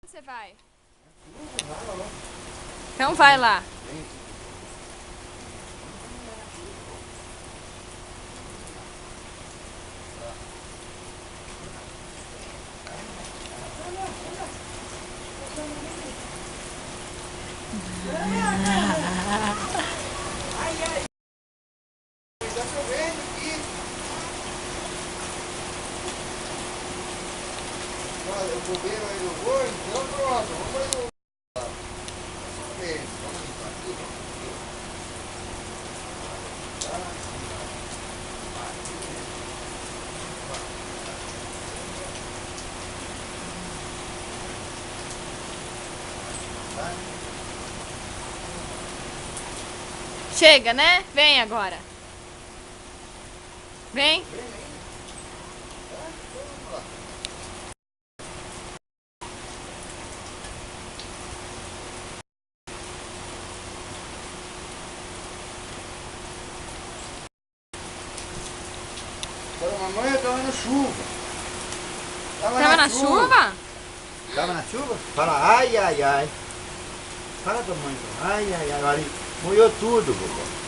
Você vai? Então vai lá. Tá chovendo aqui. Olha, o bobeiro aí eu vou, então pronto, vamos aí. Vamos limpar aqui, Chega, né? Vem agora. Vem. Agora, mamãe, eu tava na chuva. Tava na chuva? Tava na chuva? Fala ai, ai, ai. Fala da mãe. Ai, ai, ai. Olha, molhou tudo, vovó.